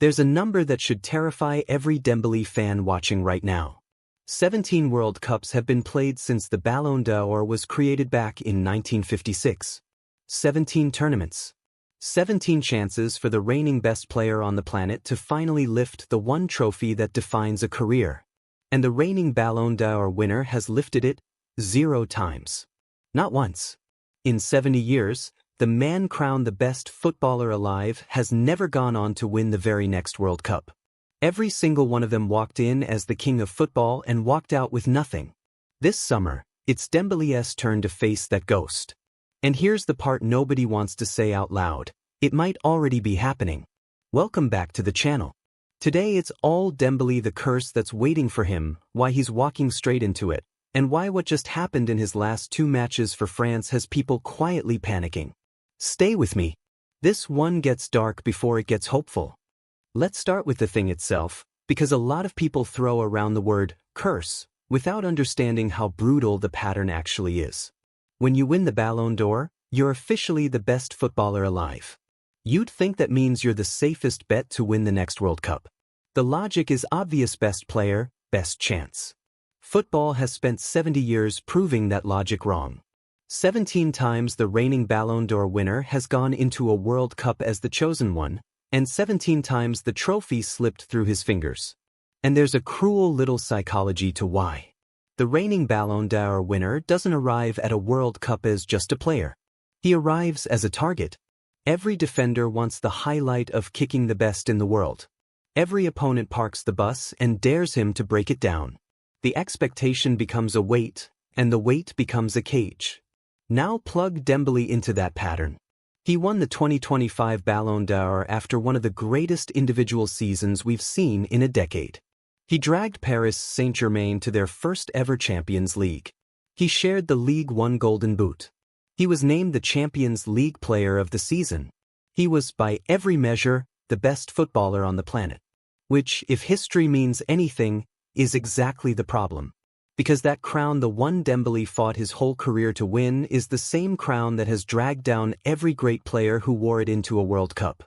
There's a number that should terrify every Dembele fan watching right now. 17 World Cups have been played since the Ballon d'Or was created back in 1956. 17 tournaments. 17 chances for the reigning best player on the planet to finally lift the one trophy that defines a career. And the reigning Ballon d'Or winner has lifted it 0 times. Not once. In 70 years, the man crowned the best footballer alive has never gone on to win the very next World Cup. Every single one of them walked in as the king of football and walked out with nothing. This summer, it's Dembele's turn to face that ghost. And here's the part nobody wants to say out loud. It might already be happening. Welcome back to the channel. Today it's all Dembele, the curse that's waiting for him, why he's walking straight into it, and why what just happened in his last 2 matches for France has people quietly panicking. Stay with me. This one gets dark before it gets hopeful. Let's start with the thing itself, because a lot of people throw around the word curse without understanding how brutal the pattern actually is. When you win the Ballon d'Or, you're officially the best footballer alive. You'd think that means you're the safest bet to win the next World Cup. The logic is obvious: best player, best chance. Football has spent 70 years proving that logic wrong. 17 times the reigning Ballon d'Or winner has gone into a World Cup as the chosen one, and 17 times the trophy slipped through his fingers. And there's a cruel little psychology to why. The reigning Ballon d'Or winner doesn't arrive at a World Cup as just a player. He arrives as a target. Every defender wants the highlight of kicking the best in the world. Every opponent parks the bus and dares him to break it down. The expectation becomes a weight, and the weight becomes a cage. Now plug Dembele into that pattern. He won the 2025 Ballon d'Or after one of the greatest individual seasons we've seen in a decade. He dragged Paris Saint-Germain to their first ever Champions League. He shared the Ligue 1 Golden Boot. He was named the Champions League Player of the Season. He was, by every measure, the best footballer on the planet. Which, if history means anything, is exactly the problem. Because that crown the one Dembele fought his whole career to win is the same crown that has dragged down every great player who wore it into a World Cup.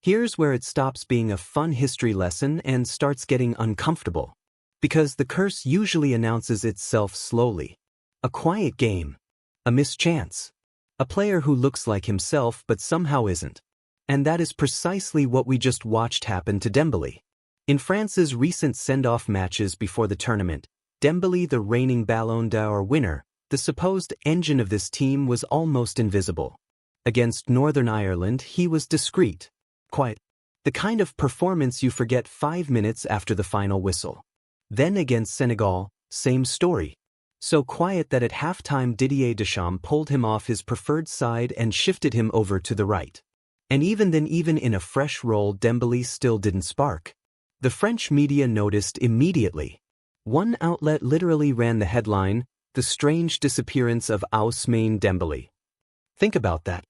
Here's where it stops being a fun history lesson and starts getting uncomfortable. Because the curse usually announces itself slowly. A quiet game. A missed chance. A player who looks like himself but somehow isn't. And that is precisely what we just watched happen to Dembele. In France's recent send-off matches before the tournament, Dembele, the reigning Ballon d'Or winner, the supposed engine of this team, was almost invisible. Against Northern Ireland, he was discreet, quiet. The kind of performance you forget 5 minutes after the final whistle. Then against Senegal, same story. So quiet that at halftime Didier Deschamps pulled him off his preferred side and shifted him over to the right. And even then, even in a fresh role, Dembele still didn't spark. The French media noticed immediately. One outlet literally ran the headline, "The Strange Disappearance of Ousmane Dembélé." Think about that.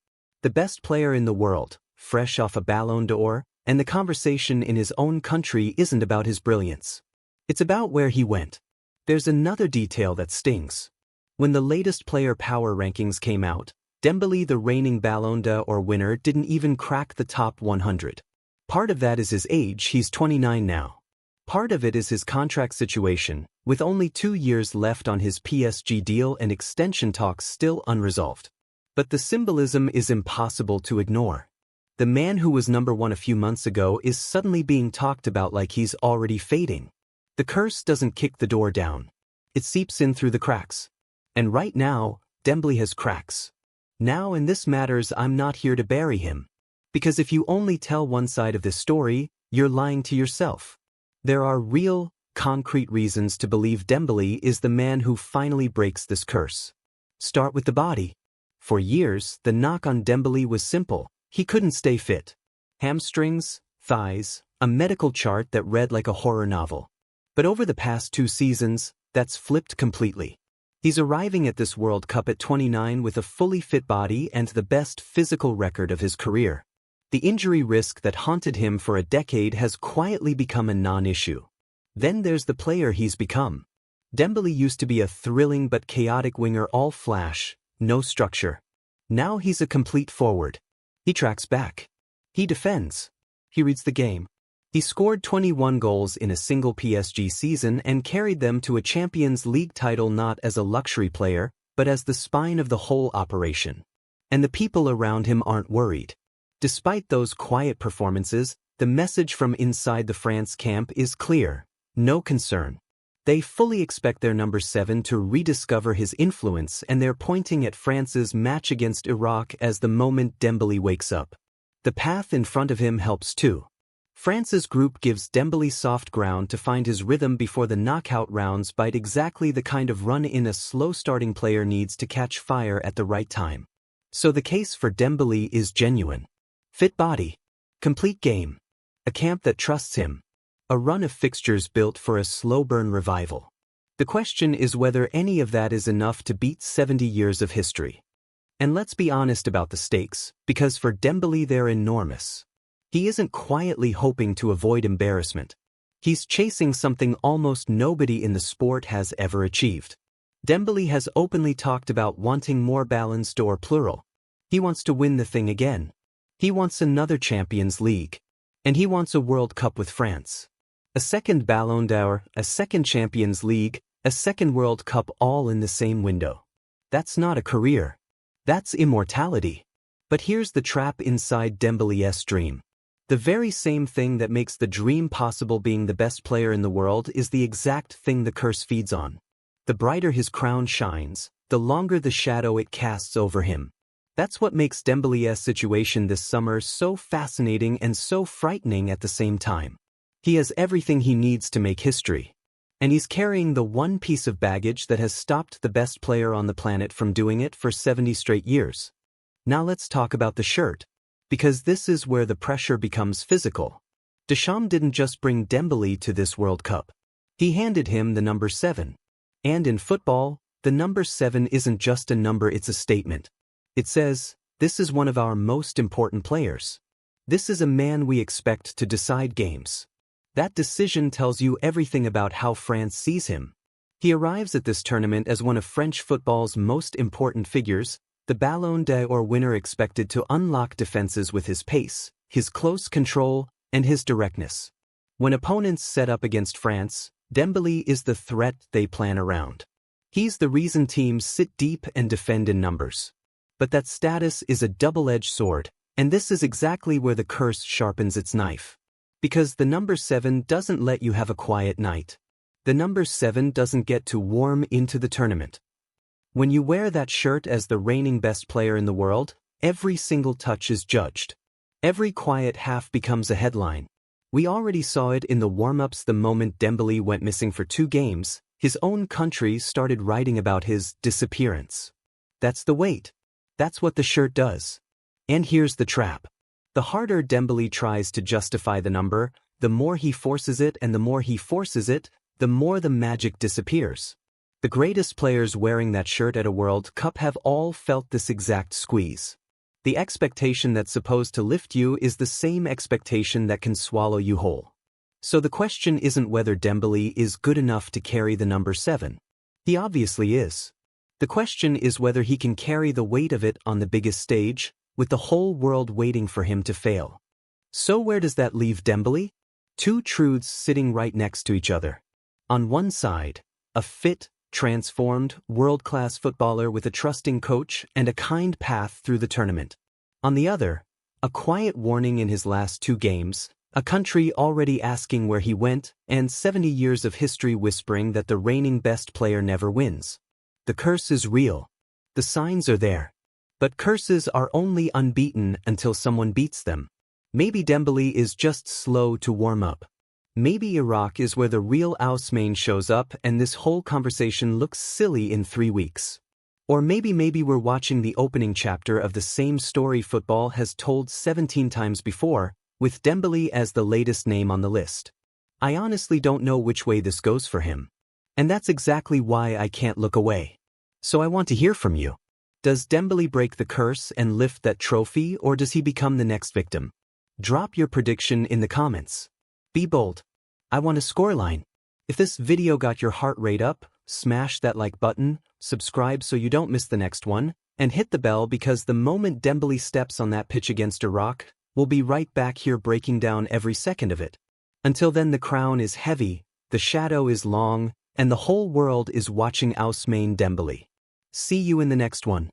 The best player in the world, fresh off a Ballon d'Or, and the conversation in his own country isn't about his brilliance. It's about where he went. There's another detail that stings. When the latest player power rankings came out, Dembele, the reigning Ballon d'Or winner, didn't even crack the top 100. Part of that is his age, he's 29 now. Part of it is his contract situation, with only 2 years left on his PSG deal and extension talks still unresolved. But the symbolism is impossible to ignore. The man who was number 1 a few months ago is suddenly being talked about like he's already fading. The curse doesn't kick the door down. It seeps in through the cracks. And right now, Dembele has cracks. Now, in this matters, I'm not here to bury him. Because if you only tell one side of this story, you're lying to yourself. There are real, concrete reasons to believe Dembele is the man who finally breaks this curse. Start with the body. For years, the knock on Dembele was simple. He couldn't stay fit. Hamstrings, thighs, a medical chart that read like a horror novel. But over the past 2 seasons, that's flipped completely. He's arriving at this World Cup at 29 with a fully fit body and the best physical record of his career. The injury risk that haunted him for a decade has quietly become a non-issue. Then there's the player he's become. Dembele used to be a thrilling but chaotic winger, all flash, no structure. Now he's a complete forward. He tracks back. He defends. He reads the game. He scored 21 goals in a single PSG season and carried them to a Champions League title not as a luxury player, but as the spine of the whole operation. And the people around him aren't worried. Despite those quiet performances, the message from inside the France camp is clear: no concern. They fully expect their number 7 to rediscover his influence, and they're pointing at France's match against Iraq as the moment Dembélé wakes up. The path in front of him helps too. France's group gives Dembélé soft ground to find his rhythm before the knockout rounds bite, exactly the kind of run-in a slow-starting player needs to catch fire at the right time. So the case for Dembélé is genuine. Fit body. Complete game. A camp that trusts him. A run of fixtures built for a slow-burn revival. The question is whether any of that is enough to beat 70 years of history. And let's be honest about the stakes, because for Dembélé they're enormous. He isn't quietly hoping to avoid embarrassment. He's chasing something almost nobody in the sport has ever achieved. Dembélé has openly talked about wanting more Ballons d'Or plural. He wants to win the thing again. He wants another Champions League. And he wants a World Cup with France. A second Ballon d'Or, a second Champions League, a second World Cup, all in the same window. That's not a career. That's immortality. But here's the trap inside Dembélé's dream. The very same thing that makes the dream possible, being the best player in the world, is the exact thing the curse feeds on. The brighter his crown shines, the longer the shadow it casts over him. That's what makes Dembélé's situation this summer so fascinating and so frightening at the same time. He has everything he needs to make history. And he's carrying the one piece of baggage that has stopped the best player on the planet from doing it for 70 straight years. Now let's talk about the shirt. Because this is where the pressure becomes physical. Deschamps didn't just bring Dembélé to this World Cup. He handed him the number 7. And in football, the number 7 isn't just a number, it's a statement. It says, this is one of our most important players. This is a man we expect to decide games. That decision tells you everything about how France sees him. He arrives at this tournament as one of French football's most important figures, the Ballon d'Or winner, expected to unlock defenses with his pace, his close control, and his directness. When opponents set up against France, Dembélé is the threat they plan around. He's the reason teams sit deep and defend in numbers. But that status is a double-edged sword, and this is exactly where the curse sharpens its knife. Because the number 7 doesn't let you have a quiet night. The number 7 doesn't get to warm into the tournament. When you wear that shirt as the reigning best player in the world, every single touch is judged. Every quiet half becomes a headline. We already saw it in the warm-ups. The moment Dembélé went missing for 2 games, his own country started writing about his disappearance. That's the weight. That's what the shirt does. And here's the trap. The harder Dembélé tries to justify the number, the more he forces it, and the more he forces it, the more the magic disappears. The greatest players wearing that shirt at a World Cup have all felt this exact squeeze. The expectation that's supposed to lift you is the same expectation that can swallow you whole. So the question isn't whether Dembélé is good enough to carry the number 7. He obviously is. The question is whether he can carry the weight of it on the biggest stage, with the whole world waiting for him to fail. So where does that leave Dembélé? 2 truths sitting right next to each other. On one side, a fit, transformed, world-class footballer with a trusting coach and a kind path through the tournament. On the other, a quiet warning in his last 2 games, a country already asking where he went, and 70 years of history whispering that the reigning best player never wins. The curse is real. The signs are there. But curses are only unbeaten until someone beats them. Maybe Dembélé is just slow to warm up. Maybe Iraq is where the real Ousmane shows up and this whole conversation looks silly in 3 weeks. Or maybe we're watching the opening chapter of the same story football has told 17 times before, with Dembélé as the latest name on the list. I honestly don't know which way this goes for him. And that's exactly why I can't look away. So I want to hear from you. Does Dembélé break the curse and lift that trophy, or does he become the next victim? Drop your prediction in the comments. Be bold. I want a scoreline. If this video got your heart rate up, smash that like button, subscribe so you don't miss the next one, and hit the bell, because the moment Dembélé steps on that pitch against Iraq, we'll be right back here breaking down every second of it. Until then the crown is heavy, the shadow is long, and the whole world is watching Ousmane Dembélé. See you in the next one.